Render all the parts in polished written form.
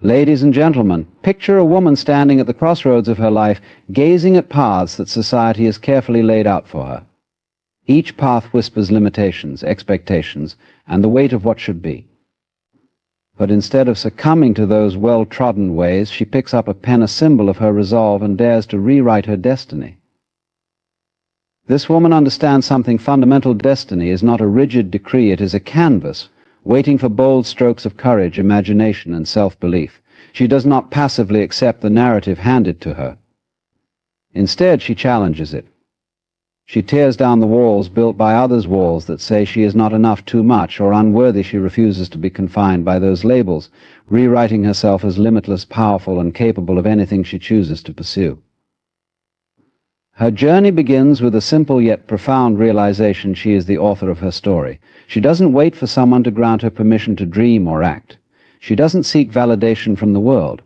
Ladies and gentlemen, picture a woman standing at the crossroads of her life, gazing at paths that society has carefully laid out for her. Each path whispers limitations, expectations, and the weight of what should be. But instead of succumbing to those well-trodden ways, she picks up a pen, a symbol of her resolve, and dares to rewrite her destiny. This woman understands something fundamental. Destiny is not a rigid decree, it is a canvas, waiting for bold strokes of courage, imagination, and self-belief. She does not passively accept the narrative handed to her. Instead, she challenges it. She tears down the walls built by others' walls that say she is not enough, too much, or unworthy. She refuses to be confined by those labels, rewriting herself as limitless, powerful, and capable of anything she chooses to pursue. Her journey begins with a simple yet profound realization: she is the author of her story. She doesn't wait for someone to grant her permission to dream or act. She doesn't seek validation from the world.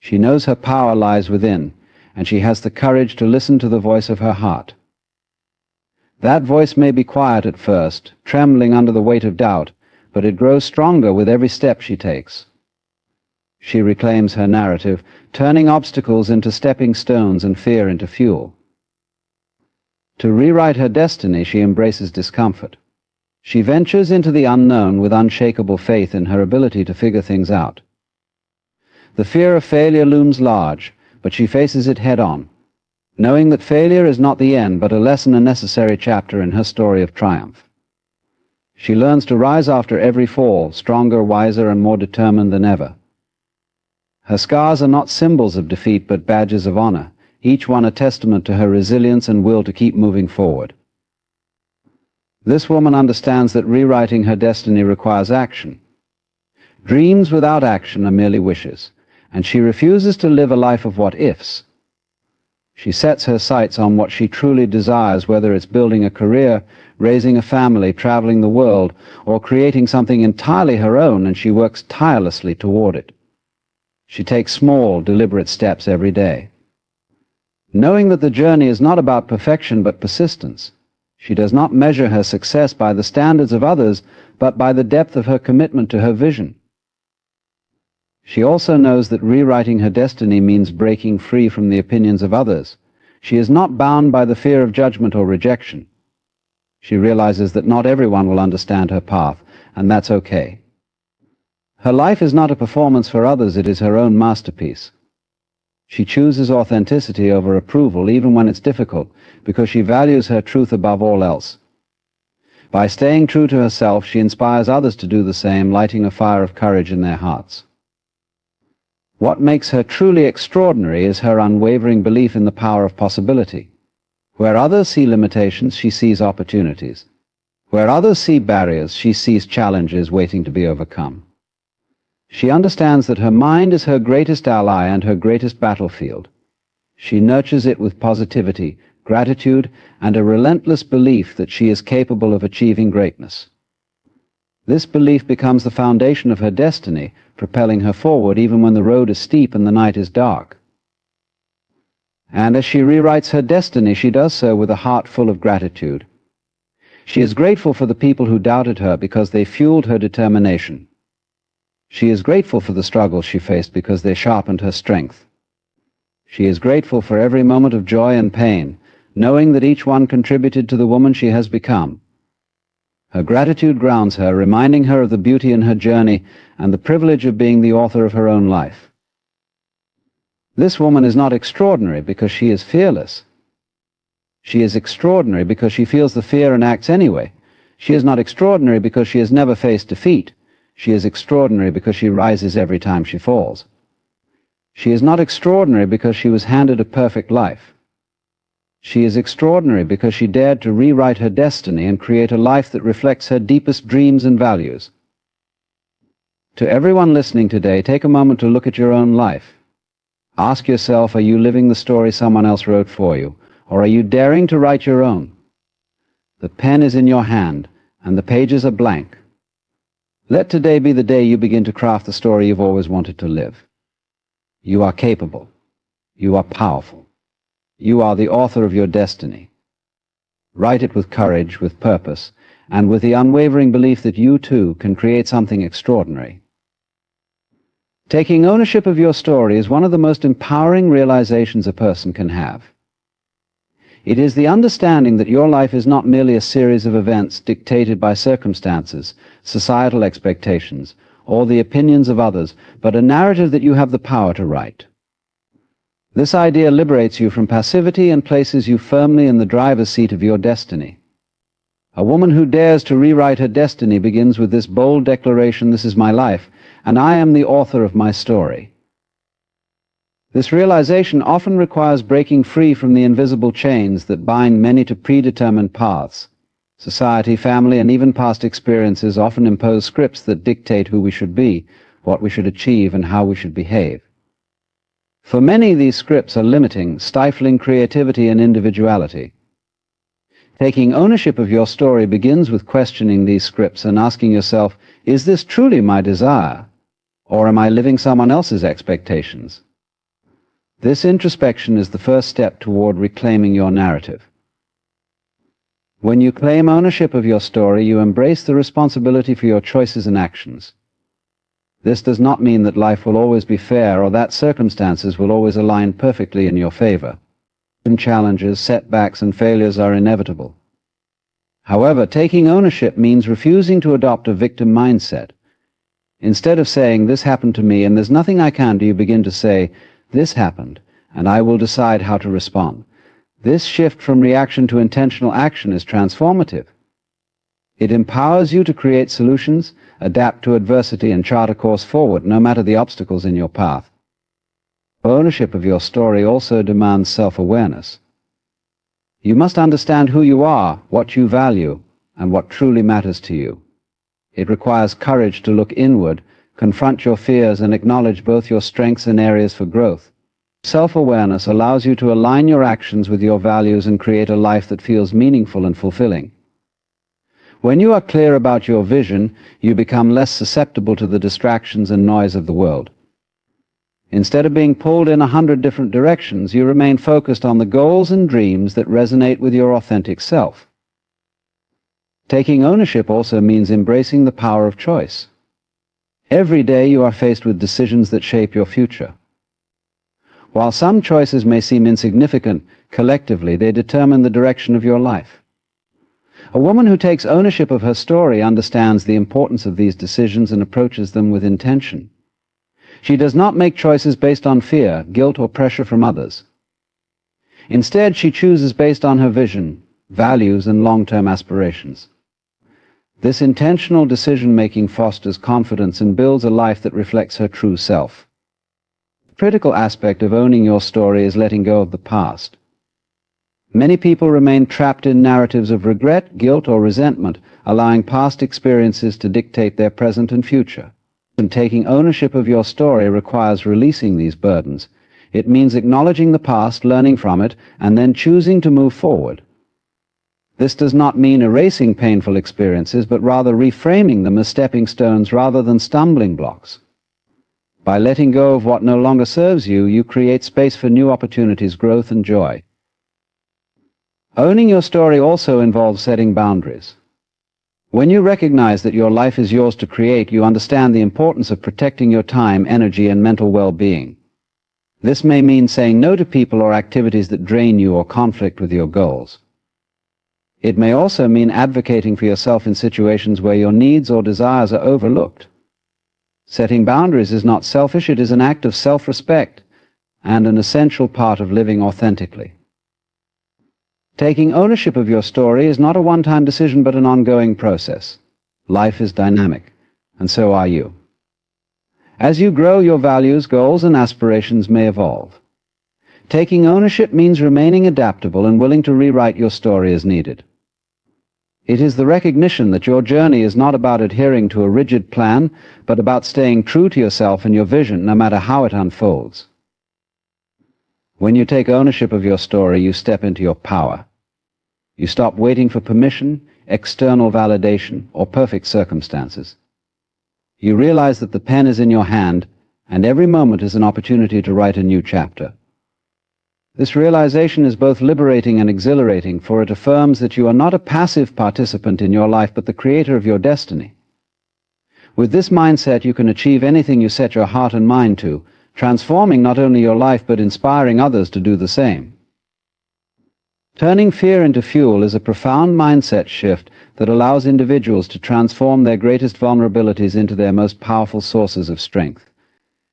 She knows her power lies within, and she has the courage to listen to the voice of her heart. That voice may be quiet at first, trembling under the weight of doubt, but it grows stronger with every step she takes. She reclaims her narrative, turning obstacles into stepping stones and fear into fuel. To rewrite her destiny, she embraces discomfort. She ventures into the unknown with unshakable faith in her ability to figure things out. The fear of failure looms large, but she faces it head-on, knowing that failure is not the end, but a lesson, a necessary chapter in her story of triumph. She learns to rise after every fall, stronger, wiser, and more determined than ever. Her scars are not symbols of defeat, but badges of honor, each one a testament to her resilience and will to keep moving forward. This woman understands that rewriting her destiny requires action. Dreams without action are merely wishes, and she refuses to live a life of what-ifs. She sets her sights on what she truly desires, whether it's building a career, raising a family, traveling the world, or creating something entirely her own, and she works tirelessly toward it. She takes small, deliberate steps every day. Knowing that the journey is not about perfection but persistence, she does not measure her success by the standards of others, but by the depth of her commitment to her vision. She also knows that rewriting her destiny means breaking free from the opinions of others. She is not bound by the fear of judgment or rejection. She realizes that not everyone will understand her path, and that's okay. Her life is not a performance for others, it is her own masterpiece. She chooses authenticity over approval, even when it's difficult, because she values her truth above all else. By staying true to herself, she inspires others to do the same, lighting a fire of courage in their hearts. What makes her truly extraordinary is her unwavering belief in the power of possibility. Where others see limitations, she sees opportunities. Where others see barriers, she sees challenges waiting to be overcome. She understands that her mind is her greatest ally and her greatest battlefield. She nurtures it with positivity, gratitude, and a relentless belief that she is capable of achieving greatness. This belief becomes the foundation of her destiny, propelling her forward even when the road is steep and the night is dark. And as she rewrites her destiny, she does so with a heart full of gratitude. She is grateful for the people who doubted her because they fueled her determination. She is grateful for the struggles she faced because they sharpened her strength. She is grateful for every moment of joy and pain, knowing that each one contributed to the woman she has become. Her gratitude grounds her, reminding her of the beauty in her journey and the privilege of being the author of her own life. This woman is not extraordinary because she is fearless. She is extraordinary because she feels the fear and acts anyway. She is not extraordinary because she has never faced defeat. She is extraordinary because she rises every time she falls. She is not extraordinary because she was handed a perfect life. She is extraordinary because she dared to rewrite her destiny and create a life that reflects her deepest dreams and values. To everyone listening today, take a moment to look at your own life. Ask yourself, are you living the story someone else wrote for you, or are you daring to write your own? The pen is in your hand, and the pages are blank. Let today be the day you begin to craft the story you've always wanted to live. You are capable. You are powerful. You are the author of your destiny. Write it with courage, with purpose, and with the unwavering belief that you too can create something extraordinary. Taking ownership of your story is one of the most empowering realizations a person can have. It is the understanding that your life is not merely a series of events dictated by circumstances, societal expectations, or the opinions of others, but a narrative that you have the power to write. This idea liberates you from passivity and places you firmly in the driver's seat of your destiny. A woman who dares to rewrite her destiny begins with this bold declaration, "This is my life, and I am the author of my story." This realization often requires breaking free from the invisible chains that bind many to predetermined paths. Society, family, and even past experiences often impose scripts that dictate who we should be, what we should achieve, and how we should behave. For many, these scripts are limiting, stifling creativity and individuality. Taking ownership of your story begins with questioning these scripts and asking yourself, is this truly my desire, or am I living someone else's expectations? This introspection is the first step toward reclaiming your narrative. When you claim ownership of your story, you embrace the responsibility for your choices and actions. This does not mean that life will always be fair or that circumstances will always align perfectly in your favor. Challenges, setbacks, and failures are inevitable. However, taking ownership means refusing to adopt a victim mindset. Instead of saying, "This happened to me and there's nothing I can do," you begin to say, "This happened, and I will decide how to respond." This shift from reaction to intentional action is transformative. It empowers you to create solutions, adapt to adversity, and chart a course forward, no matter the obstacles in your path. Ownership of your story also demands self-awareness. You must understand who you are, what you value, and what truly matters to you. It requires courage to look inward, confront your fears, and acknowledge both your strengths and areas for growth. Self-awareness allows you to align your actions with your values and create a life that feels meaningful and fulfilling. When you are clear about your vision, you become less susceptible to the distractions and noise of the world. Instead of being pulled in 100 different directions, you remain focused on the goals and dreams that resonate with your authentic self. Taking ownership also means embracing the power of choice. Every day you are faced with decisions that shape your future. While some choices may seem insignificant, collectively they determine the direction of your life. A woman who takes ownership of her story understands the importance of these decisions and approaches them with intention. She does not make choices based on fear, guilt, or pressure from others. Instead, she chooses based on her vision, values, and long-term aspirations. This intentional decision-making fosters confidence and builds a life that reflects her true self. The critical aspect of owning your story is letting go of the past. Many people remain trapped in narratives of regret, guilt, or resentment, allowing past experiences to dictate their present and future. And taking ownership of your story requires releasing these burdens. It means acknowledging the past, learning from it, and then choosing to move forward. This does not mean erasing painful experiences, but rather reframing them as stepping stones rather than stumbling blocks. By letting go of what no longer serves you, you create space for new opportunities, growth, and joy. Owning your story also involves setting boundaries. When you recognize that your life is yours to create, you understand the importance of protecting your time, energy, and mental well-being. This may mean saying no to people or activities that drain you or conflict with your goals. It may also mean advocating for yourself in situations where your needs or desires are overlooked. Setting boundaries is not selfish, it is an act of self-respect and an essential part of living authentically. Taking ownership of your story is not a one-time decision but an ongoing process. Life is dynamic, and so are you. As you grow, your values, goals, and aspirations may evolve. Taking ownership means remaining adaptable and willing to rewrite your story as needed. It is the recognition that your journey is not about adhering to a rigid plan, but about staying true to yourself and your vision, no matter how it unfolds. When you take ownership of your story, you step into your power. You stop waiting for permission, external validation, or perfect circumstances. You realize that the pen is in your hand, and every moment is an opportunity to write a new chapter. This realization is both liberating and exhilarating, for it affirms that you are not a passive participant in your life, but the creator of your destiny. With this mindset, you can achieve anything you set your heart and mind to, transforming not only your life but inspiring others to do the same. Turning fear into fuel is a profound mindset shift that allows individuals to transform their greatest vulnerabilities into their most powerful sources of strength.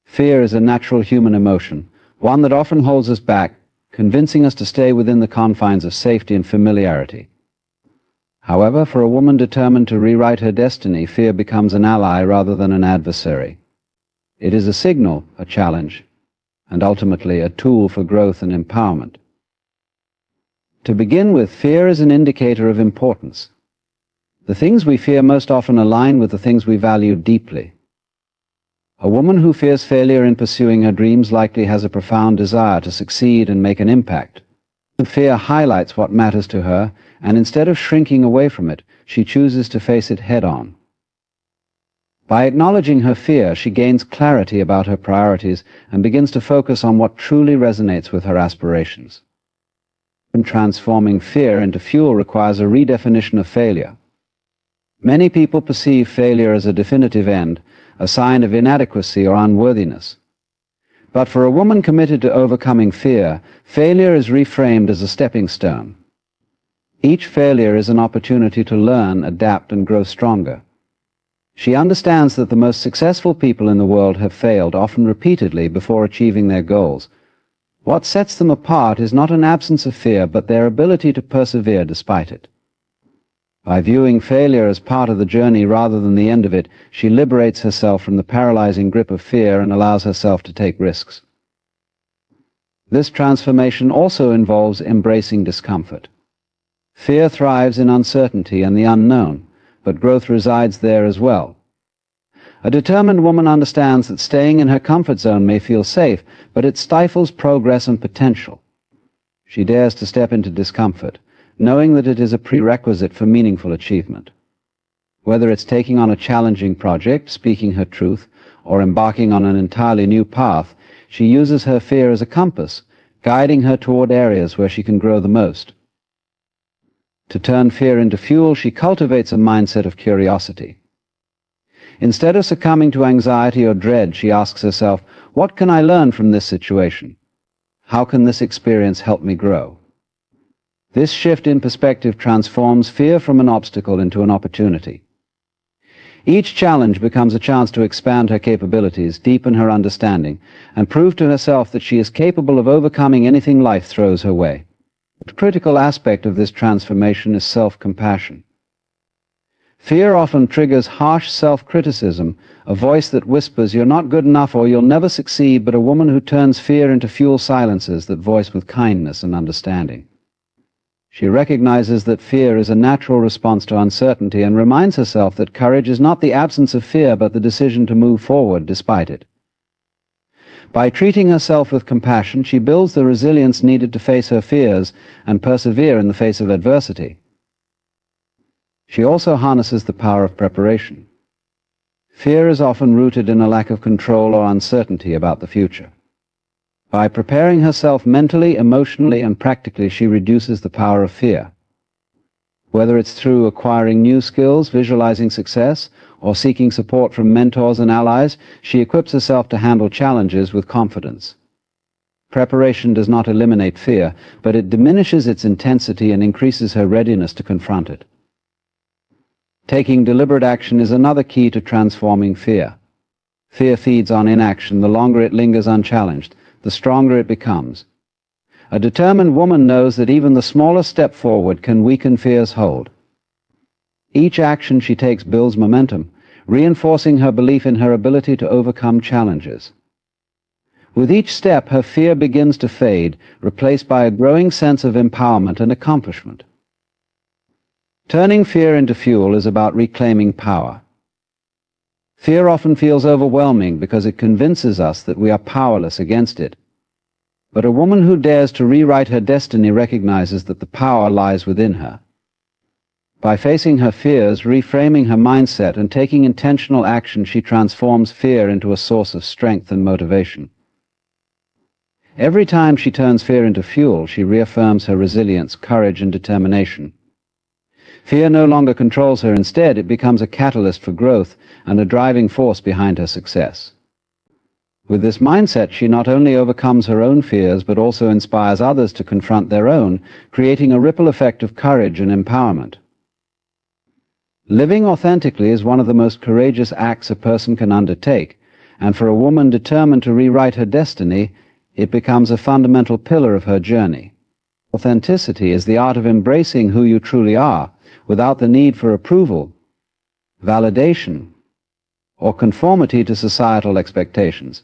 Fear is a natural human emotion, one that often holds us back, convincing us to stay within the confines of safety and familiarity. However, for a woman determined to rewrite her destiny, fear becomes an ally rather than an adversary. It is a signal, a challenge, and ultimately a tool for growth and empowerment. To begin with, fear is an indicator of importance. The things we fear most often align with the things we value deeply. A woman who fears failure in pursuing her dreams likely has a profound desire to succeed and make an impact. Fear highlights what matters to her, and instead of shrinking away from it, she chooses to face it head-on. By acknowledging her fear, she gains clarity about her priorities and begins to focus on what truly resonates with her aspirations. Transforming fear into fuel requires a redefinition of failure. Many people perceive failure as a definitive end, a sign of inadequacy or unworthiness. But for a woman committed to overcoming fear, failure is reframed as a stepping stone. Each failure is an opportunity to learn, adapt, and grow stronger. She understands that the most successful people in the world have failed, often repeatedly, before achieving their goals. What sets them apart is not an absence of fear, but their ability to persevere despite it. By viewing failure as part of the journey rather than the end of it, she liberates herself from the paralyzing grip of fear and allows herself to take risks. This transformation also involves embracing discomfort. Fear thrives in uncertainty and the unknown, but growth resides there as well. A determined woman understands that staying in her comfort zone may feel safe, but it stifles progress and potential. She dares to step into discomfort, knowing that it is a prerequisite for meaningful achievement. Whether it's taking on a challenging project, speaking her truth, or embarking on an entirely new path, she uses her fear as a compass, guiding her toward areas where she can grow the most. To turn fear into fuel, she cultivates a mindset of curiosity. Instead of succumbing to anxiety or dread, she asks herself, what can I learn from this situation? How can this experience help me grow? This shift in perspective transforms fear from an obstacle into an opportunity. Each challenge becomes a chance to expand her capabilities, deepen her understanding, and prove to herself that she is capable of overcoming anything life throws her way. A critical aspect of this transformation is self-compassion. Fear often triggers harsh self-criticism, a voice that whispers, "You're not good enough," or "You'll never succeed," but a woman who turns fear into fuel silences that voice with kindness and understanding. She recognizes that fear is a natural response to uncertainty and reminds herself that courage is not the absence of fear, but the decision to move forward despite it. By treating herself with compassion, she builds the resilience needed to face her fears and persevere in the face of adversity. She also harnesses the power of preparation. Fear is often rooted in a lack of control or uncertainty about the future. By preparing herself mentally, emotionally, and practically, she reduces the power of fear. Whether it's through acquiring new skills, visualizing success, or seeking support from mentors and allies, she equips herself to handle challenges with confidence. Preparation does not eliminate fear, but it diminishes its intensity and increases her readiness to confront it. Taking deliberate action is another key to transforming fear. Fear feeds on inaction. The longer it lingers unchallenged, the stronger it becomes. A determined woman knows that even the smallest step forward can weaken fear's hold. Each action she takes builds momentum, reinforcing her belief in her ability to overcome challenges. With each step, her fear begins to fade, replaced by a growing sense of empowerment and accomplishment. Turning fear into fuel is about reclaiming power. Fear often feels overwhelming because it convinces us that we are powerless against it. But a woman who dares to rewrite her destiny recognizes that the power lies within her. By facing her fears, reframing her mindset, and taking intentional action, she transforms fear into a source of strength and motivation. Every time she turns fear into fuel, she reaffirms her resilience, courage, and determination. Fear no longer controls her. Instead, it becomes a catalyst for growth and a driving force behind her success. With this mindset, she not only overcomes her own fears, but also inspires others to confront their own, creating a ripple effect of courage and empowerment. Living authentically is one of the most courageous acts a person can undertake, and for a woman determined to rewrite her destiny, it becomes a fundamental pillar of her journey. Authenticity is the art of embracing who you truly are, without the need for approval, validation, or conformity to societal expectations.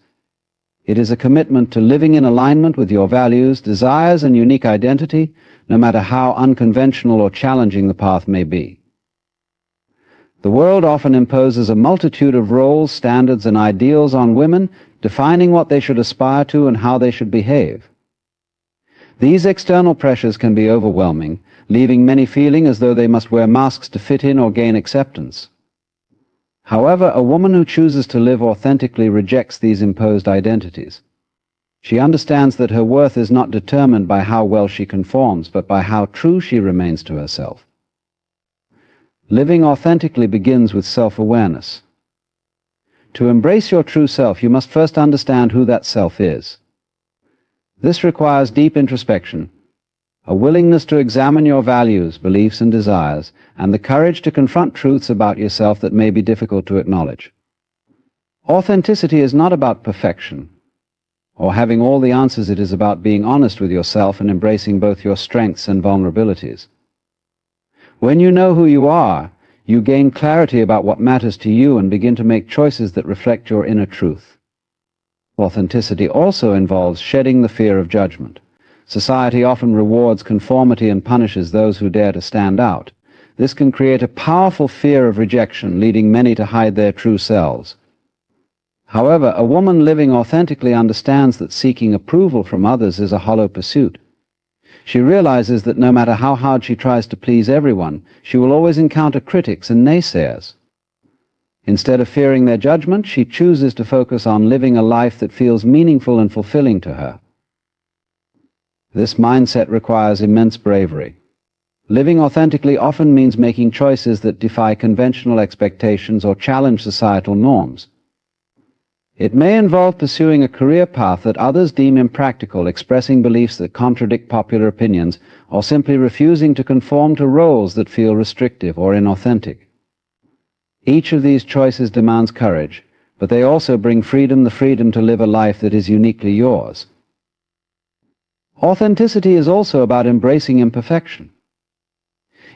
It is a commitment to living in alignment with your values, desires, and unique identity, no matter how unconventional or challenging the path may be. The world often imposes a multitude of roles, standards, and ideals on women, defining what they should aspire to and how they should behave. These external pressures can be overwhelming, leaving many feeling as though they must wear masks to fit in or gain acceptance. However, a woman who chooses to live authentically rejects these imposed identities. She understands that her worth is not determined by how well she conforms, but by how true she remains to herself. Living authentically begins with self-awareness. To embrace your true self, you must first understand who that self is. This requires deep introspection, a willingness to examine your values, beliefs, and desires, and the courage to confront truths about yourself that may be difficult to acknowledge. Authenticity is not about perfection or having all the answers. It is about being honest with yourself and embracing both your strengths and vulnerabilities. When you know who you are, you gain clarity about what matters to you and begin to make choices that reflect your inner truth. Authenticity also involves shedding the fear of judgment. Society often rewards conformity and punishes those who dare to stand out. This can create a powerful fear of rejection, leading many to hide their true selves. However, a woman living authentically understands that seeking approval from others is a hollow pursuit. She realizes that no matter how hard she tries to please everyone, she will always encounter critics and naysayers. Instead of fearing their judgment, she chooses to focus on living a life that feels meaningful and fulfilling to her. This mindset requires immense bravery. Living authentically often means making choices that defy conventional expectations or challenge societal norms. It may involve pursuing a career path that others deem impractical, expressing beliefs that contradict popular opinions, or simply refusing to conform to roles that feel restrictive or inauthentic. Each of these choices demands courage, but they also bring freedom, the freedom to live a life that is uniquely yours. Authenticity is also about embracing imperfection.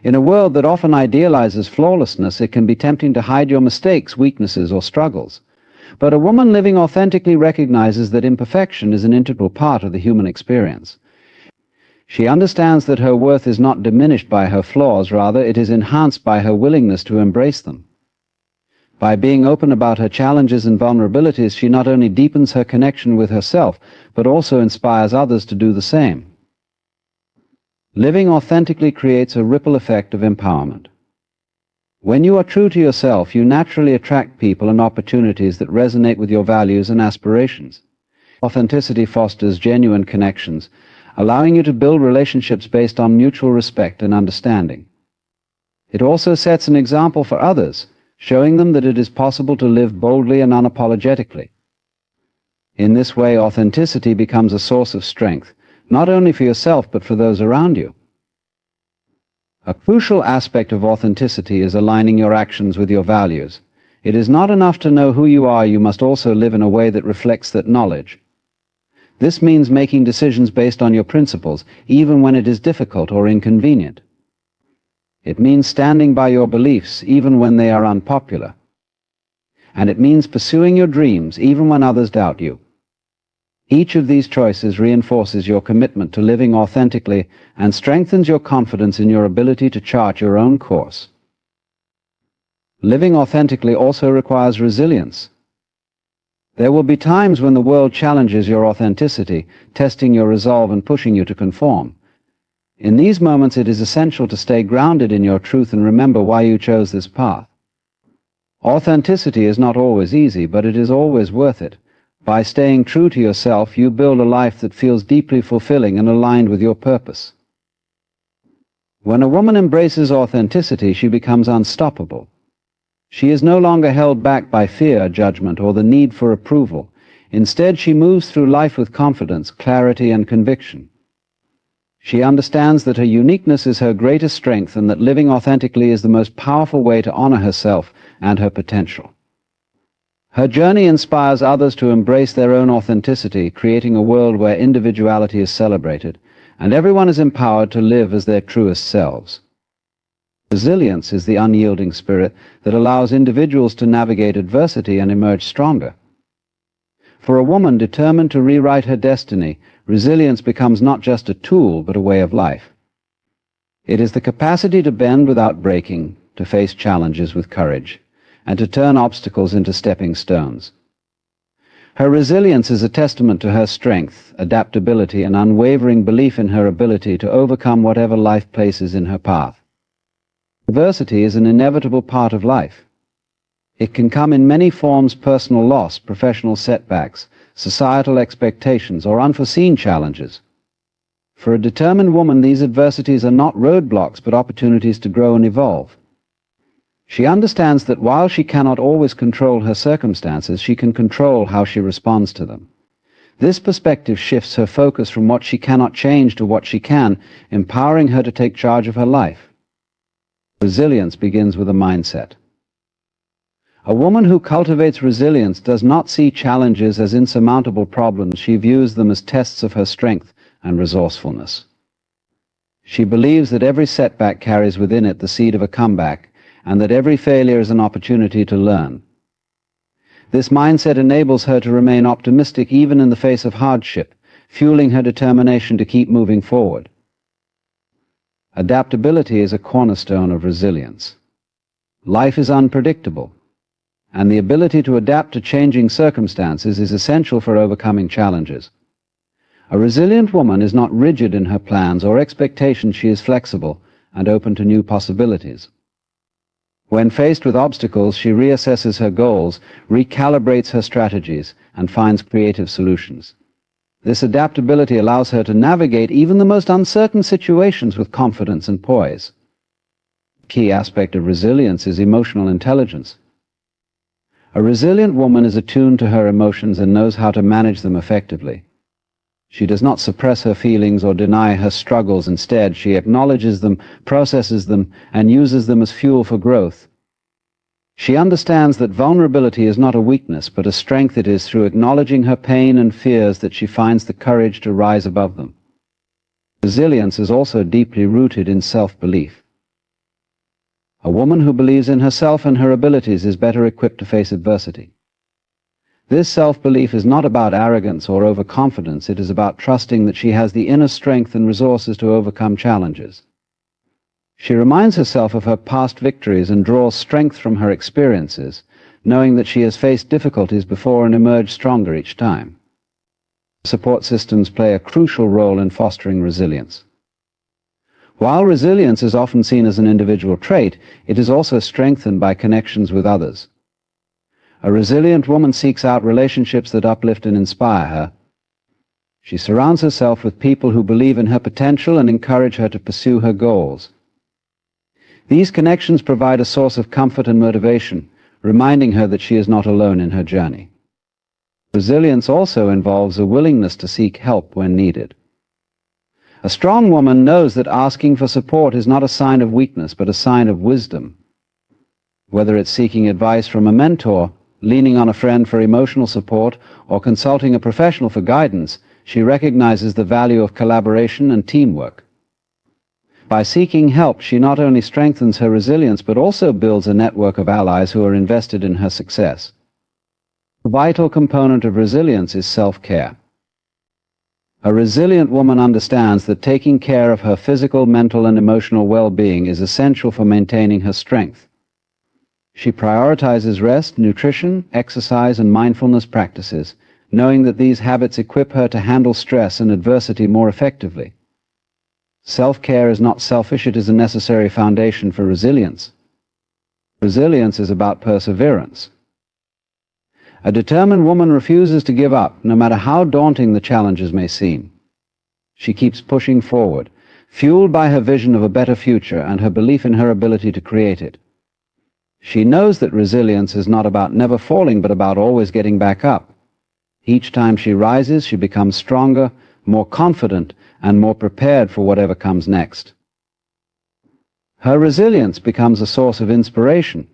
In a world that often idealizes flawlessness, it can be tempting to hide your mistakes, weaknesses, or struggles. But a woman living authentically recognizes that imperfection is an integral part of the human experience. She understands that her worth is not diminished by her flaws, rather it is enhanced by her willingness to embrace them. By being open about her challenges and vulnerabilities, she not only deepens her connection with herself, but also inspires others to do the same. Living authentically creates a ripple effect of empowerment. When you are true to yourself, you naturally attract people and opportunities that resonate with your values and aspirations. Authenticity fosters genuine connections, allowing you to build relationships based on mutual respect and understanding. It also sets an example for others, showing them that it is possible to live boldly and unapologetically. In this way, authenticity becomes a source of strength, not only for yourself but for those around you. A crucial aspect of authenticity is aligning your actions with your values. It is not enough to know who you are, you must also live in a way that reflects that knowledge. This means making decisions based on your principles, even when it is difficult or inconvenient. It means standing by your beliefs, even when they are unpopular. And it means pursuing your dreams, even when others doubt you. Each of these choices reinforces your commitment to living authentically and strengthens your confidence in your ability to chart your own course. Living authentically also requires resilience. There will be times when the world challenges your authenticity, testing your resolve and pushing you to conform. In these moments, it is essential to stay grounded in your truth and remember why you chose this path. Authenticity is not always easy, but it is always worth it. By staying true to yourself, you build a life that feels deeply fulfilling and aligned with your purpose. When a woman embraces authenticity, she becomes unstoppable. She is no longer held back by fear, judgment, or the need for approval. Instead, she moves through life with confidence, clarity, and conviction. She understands that her uniqueness is her greatest strength and that living authentically is the most powerful way to honor herself and her potential. Her journey inspires others to embrace their own authenticity, creating a world where individuality is celebrated and everyone is empowered to live as their truest selves. Resilience is the unyielding spirit that allows individuals to navigate adversity and emerge stronger. For a woman determined to rewrite her destiny, resilience becomes not just a tool, but a way of life. It is the capacity to bend without breaking, to face challenges with courage, and to turn obstacles into stepping stones. Her resilience is a testament to her strength, adaptability, and unwavering belief in her ability to overcome whatever life places in her path. Adversity is an inevitable part of life. It can come in many forms: personal loss, professional setbacks, societal expectations, or unforeseen challenges. For a determined woman, these adversities are not roadblocks, but opportunities to grow and evolve. She understands that while she cannot always control her circumstances, she can control how she responds to them. This perspective shifts her focus from what she cannot change to what she can, empowering her to take charge of her life. Resilience begins with a mindset. A woman who cultivates resilience does not see challenges as insurmountable problems. She views them as tests of her strength and resourcefulness. She believes that every setback carries within it the seed of a comeback, and that every failure is an opportunity to learn. This mindset enables her to remain optimistic even in the face of hardship, fueling her determination to keep moving forward. Adaptability is a cornerstone of resilience. Life is unpredictable, and the ability to adapt to changing circumstances is essential for overcoming challenges. A resilient woman is not rigid in her plans or expectations. She is flexible and open to new possibilities. When faced with obstacles, she reassesses her goals, recalibrates her strategies, and finds creative solutions. This adaptability allows her to navigate even the most uncertain situations with confidence and poise. A key aspect of resilience is emotional intelligence. A resilient woman is attuned to her emotions and knows how to manage them effectively. She does not suppress her feelings or deny her struggles. Instead, she acknowledges them, processes them, and uses them as fuel for growth. She understands that vulnerability is not a weakness, but a strength. It is through acknowledging her pain and fears that she finds the courage to rise above them. Resilience is also deeply rooted in self-belief. A woman who believes in herself and her abilities is better equipped to face adversity. This self-belief is not about arrogance or overconfidence. It is about trusting that she has the inner strength and resources to overcome challenges. She reminds herself of her past victories and draws strength from her experiences, knowing that she has faced difficulties before and emerged stronger each time. Support systems play a crucial role in fostering resilience. While resilience is often seen as an individual trait, it is also strengthened by connections with others. A resilient woman seeks out relationships that uplift and inspire her. She surrounds herself with people who believe in her potential and encourage her to pursue her goals. These connections provide a source of comfort and motivation, reminding her that she is not alone in her journey. Resilience also involves a willingness to seek help when needed. A strong woman knows that asking for support is not a sign of weakness, but a sign of wisdom. Whether it's seeking advice from a mentor, leaning on a friend for emotional support, or consulting a professional for guidance, she recognizes the value of collaboration and teamwork. By seeking help, she not only strengthens her resilience, but also builds a network of allies who are invested in her success. A vital component of resilience is self-care. A resilient woman understands that taking care of her physical, mental, and emotional well-being is essential for maintaining her strength. She prioritizes rest, nutrition, exercise, and mindfulness practices, knowing that these habits equip her to handle stress and adversity more effectively. Self-care is not selfish, it is a necessary foundation for resilience. Resilience is about perseverance. A determined woman refuses to give up, no matter how daunting the challenges may seem. She keeps pushing forward, fueled by her vision of a better future and her belief in her ability to create it. She knows that resilience is not about never falling, but about always getting back up. Each time she rises, she becomes stronger, more confident, and more prepared for whatever comes next. Her resilience becomes a source of inspiration,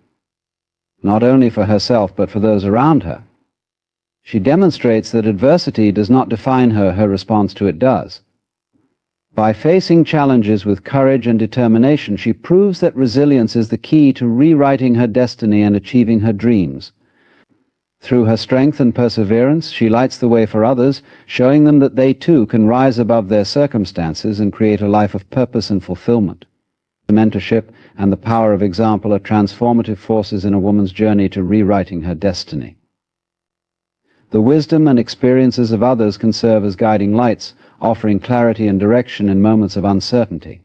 not only for herself but for those around her. She demonstrates that adversity does not define her, her response to it does. By facing challenges with courage and determination, she proves that resilience is the key to rewriting her destiny and achieving her dreams. Through her strength and perseverance, she lights the way for others, showing them that they too can rise above their circumstances and create a life of purpose and fulfillment. Mentorship and the power of example are transformative forces in a woman's journey to rewriting her destiny. The wisdom and experiences of others can serve as guiding lights, offering clarity and direction in moments of uncertainty.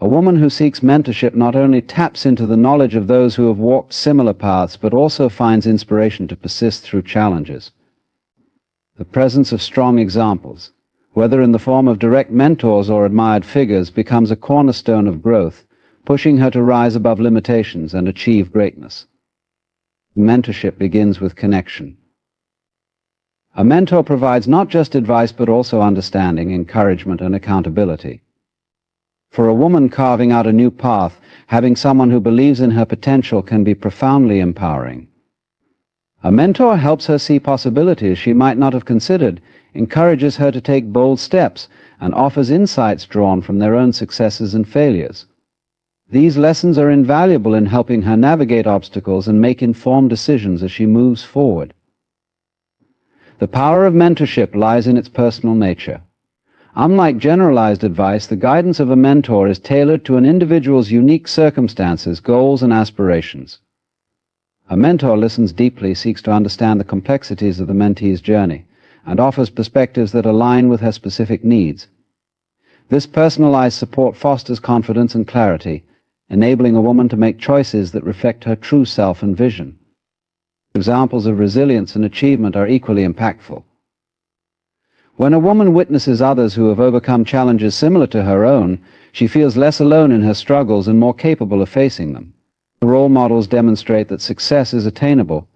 A woman who seeks mentorship not only taps into the knowledge of those who have walked similar paths, but also finds inspiration to persist through challenges. The presence of strong examples, whether in the form of direct mentors or admired figures, becomes a cornerstone of growth, pushing her to rise above limitations and achieve greatness. Mentorship begins with connection. A mentor provides not just advice but also understanding, encouragement, and accountability. For a woman carving out a new path, having someone who believes in her potential can be profoundly empowering. A mentor helps her see possibilities she might not have considered, encourages her to take bold steps, and offers insights drawn from their own successes and failures. These lessons are invaluable in helping her navigate obstacles and make informed decisions as she moves forward. The power of mentorship lies in its personal nature. Unlike generalized advice, the guidance of a mentor is tailored to an individual's unique circumstances, goals, and aspirations. A mentor listens deeply, seeks to understand the complexities of the mentee's journey, and offers perspectives that align with her specific needs. This personalized support fosters confidence and clarity, enabling a woman to make choices that reflect her true self and vision. Examples of resilience and achievement are equally impactful. When a woman witnesses others who have overcome challenges similar to her own, she feels less alone in her struggles and more capable of facing them. Role models demonstrate that success is attainable,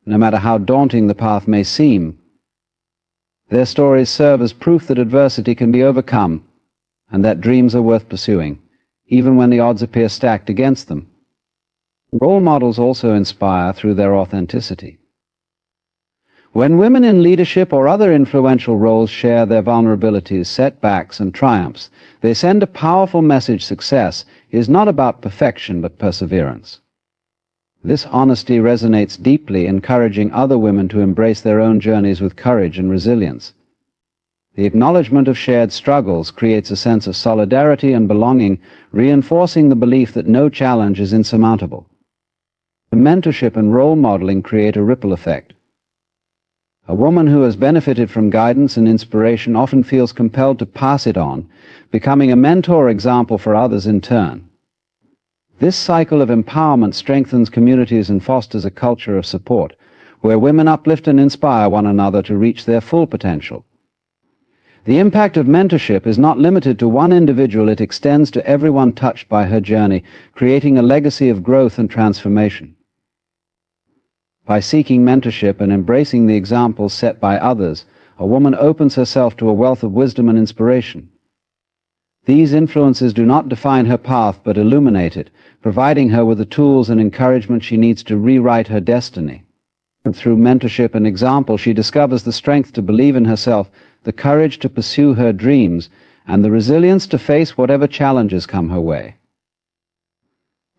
no matter how daunting the path may seem. Their stories serve as proof that adversity can be overcome and that dreams are worth pursuing, even when the odds appear stacked against them. Role models also inspire through their authenticity. When women in leadership or other influential roles share their vulnerabilities, setbacks, and triumphs, they send a powerful message: success is not about perfection but perseverance. This honesty resonates deeply, encouraging other women to embrace their own journeys with courage and resilience. The acknowledgement of shared struggles creates a sense of solidarity and belonging, reinforcing the belief that no challenge is insurmountable. Mentorship and role modeling create a ripple effect. A woman who has benefited from guidance and inspiration often feels compelled to pass it on, becoming a mentor example for others in turn. This cycle of empowerment strengthens communities and fosters a culture of support, where women uplift and inspire one another to reach their full potential. The impact of mentorship is not limited to one individual, it extends to everyone touched by her journey, creating a legacy of growth and transformation. By seeking mentorship and embracing the examples set by others, a woman opens herself to a wealth of wisdom and inspiration. These influences do not define her path but illuminate it, providing her with the tools and encouragement she needs to rewrite her destiny. And through mentorship and example, she discovers the strength to believe in herself, the courage to pursue her dreams, and the resilience to face whatever challenges come her way.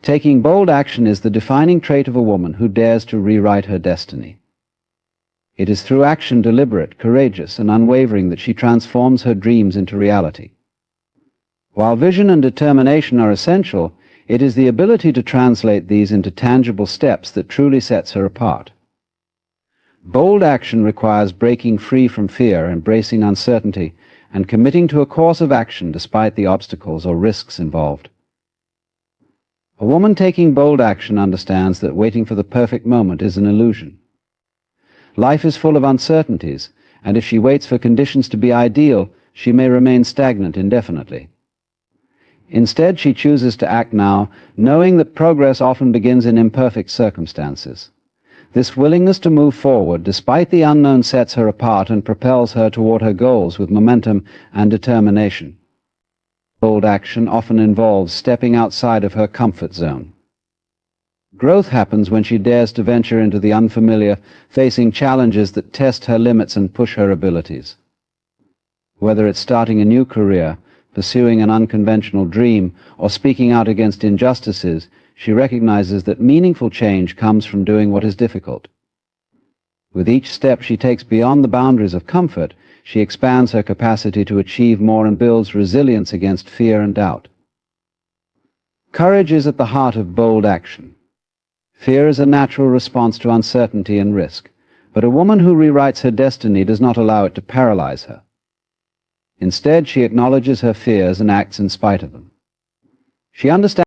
Taking bold action is the defining trait of a woman who dares to rewrite her destiny. It is through action, deliberate, courageous, and unwavering, that she transforms her dreams into reality. While vision and determination are essential, it is the ability to translate these into tangible steps that truly sets her apart. Bold action requires breaking free from fear, embracing uncertainty, and committing to a course of action despite the obstacles or risks involved. A woman taking bold action understands that waiting for the perfect moment is an illusion. Life is full of uncertainties, and if she waits for conditions to be ideal, she may remain stagnant indefinitely. Instead, she chooses to act now, knowing that progress often begins in imperfect circumstances. This willingness to move forward, despite the unknown, sets her apart and propels her toward her goals with momentum and determination. Bold action often involves stepping outside of her comfort zone. Growth happens when she dares to venture into the unfamiliar, facing challenges that test her limits and push her abilities. Whether it's starting a new career, pursuing an unconventional dream, or speaking out against injustices, she recognizes that meaningful change comes from doing what is difficult. With each step she takes beyond the boundaries of comfort, she expands her capacity to achieve more and builds resilience against fear and doubt. Courage is at the heart of bold action. Fear is a natural response to uncertainty and risk, but a woman who rewrites her destiny does not allow it to paralyze her. Instead, she acknowledges her fears and acts in spite of them. She understands